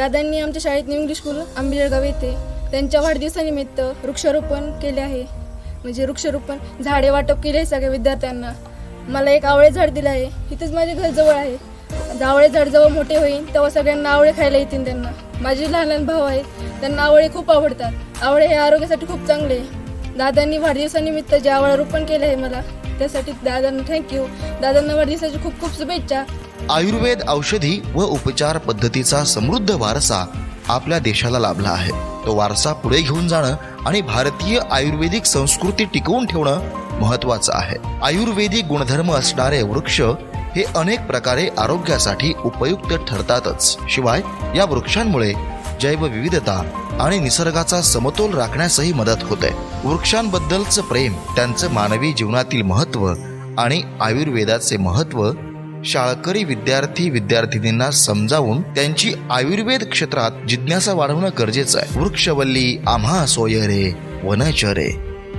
दादांनी आमच्या शाळेत इंग्लिश स्कूल आंबेजळगाव येथे त्यांच्या वाढदिवसानिमित्त वृक्षारोपण केले आहे. म्हणजे वृक्षारोपण झाडे वाटप केले आहे सगळ्या विद्यार्थ्यांना. मला एक आवळे झाड दिलं आहे. इथेच माझे घर जवळ आहे. आवळे झाड जेव्हा मोठे होईल तेव्हा सगळ्यांना आवळे खायला येतील. त्यांना माझे लहान लहान भाऊ आहेत, त्यांना आवळे खूप आवडतात. आवळे हे आरोग्यासाठी खूप चांगले. दादांनी वाढदिवसानिमित्त जे आवळारोपण केले आहे मला, त्यासाठी दादांना थँक्यू. दादांना वाढदिवसाची खूप खूप शुभेच्छा. आयुर्वेद औषधी व उपचार पद्धतीचा समृद्ध वारसा आपल्या देशाला लाभला आहे. तो वारसा पुढे घेऊन जाणं आणि भारतीय आयुर्वेदिक संस्कृती टिकवून ठेवणं महत्वाचं आहे. आयुर्वेदिक गुणधर्म असणारे वृक्ष हे अनेक प्रकारे आरोग्यासाठी उपयुक्त ठरतातच. शिवाय या वृक्षांमुळे जैवविविधता आणि निसर्गाचा समतोल राखण्यासही मदत होते. वृक्षांबद्दलचं प्रेम, त्यांचं मानवी जीवनातील महत्त्व आणि आयुर्वेदाचे महत्त्व शाळकरी विद्यार्थींना समजावून त्यांची आयुर्वेद क्षेत्रात जिज्ञासा वाढवणं गरजेचं आहे. वृक्षवल्ली आम्हा सोयरे वनचरे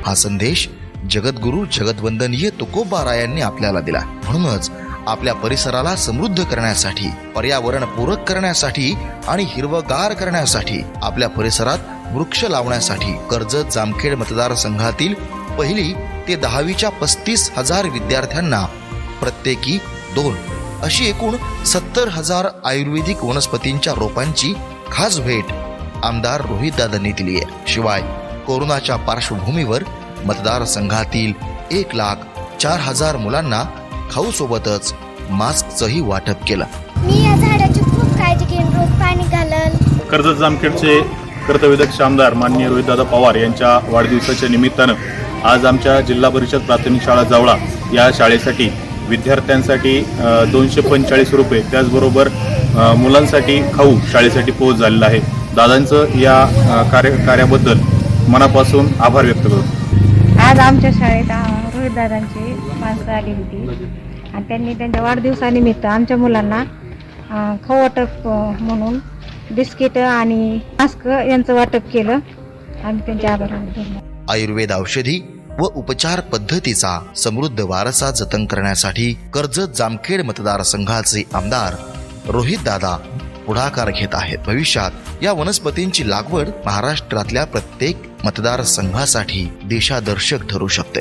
हा संदेश जगद्गुरु जगद्वंदनीय तुकोबारायांनी आपल्याला दिला. म्हणूनच आपल्या परिसराला समृद्ध करण्यासाठी, पर्यावरण पूरक करण्यासाठी आणि हिरवगार करण्यासाठी आपल्या परिसरात वृक्ष लावण्यासाठी कर्जत जामखेड मतदारसंघातील 1ली ते 10वीच्या 35,000 विद्यार्थ्यांना प्रत्येकी 2 अशी एकूण 70,000 आयुर्वेदिक वनस्पतींच्या रोपांची खास भेट आमदार रोहितदादांनी दिली आहे. शिवाय कोरोनाच्या पार्श्वभूमीवर मतदारसंघातील 1,04,000 मुलांना खाऊ सोबतच मास्कचंही वाटप केलं. मी या झाडाची खूप काळजी घेईन, रोज पाणी घालल. कर्जत जामखेडचे कर्तव्यदक्ष आमदार माननीय रोहितदादा पवार यांच्या वाढदिवसाच्या निमित्तानं आज आमच्या जिल्हा परिषद प्राथमिक शाळा जावळा या शाळेसाठी विद्यार्थ्यांसाठी 245 रुपये, त्याचबरोबर मुलांसाठी खाऊ शाळेसाठी पोहोच झालेला आहे. दादांचं या कार्याबद्दल मनापासून आभार व्यक्त करतो. आज आमच्या शाळेत रोहितदादांची माणसं आली होती आणि त्यांनी त्यांच्या वाढदिवसानिमित्त आमच्या मुलांना खाऊ वाटप म्हणून बिस्किट आणि मास्क यांचं वाटप केलं. आम्ही त्यांचे आभार मानतो. आयुर्वेद औषधी व उपचार पद्धतीचा समृद्ध वारसा जतन करण्यासाठी कर्जत जामखेड मतदारसंघाचे आमदार रोहितदादा पुढाकार घेत आहेत. भविष्यात या वनस्पतींची लागवड महाराष्ट्रातल्या प्रत्येक मतदारसंघासाठी दिशादर्शक ठरू शकते.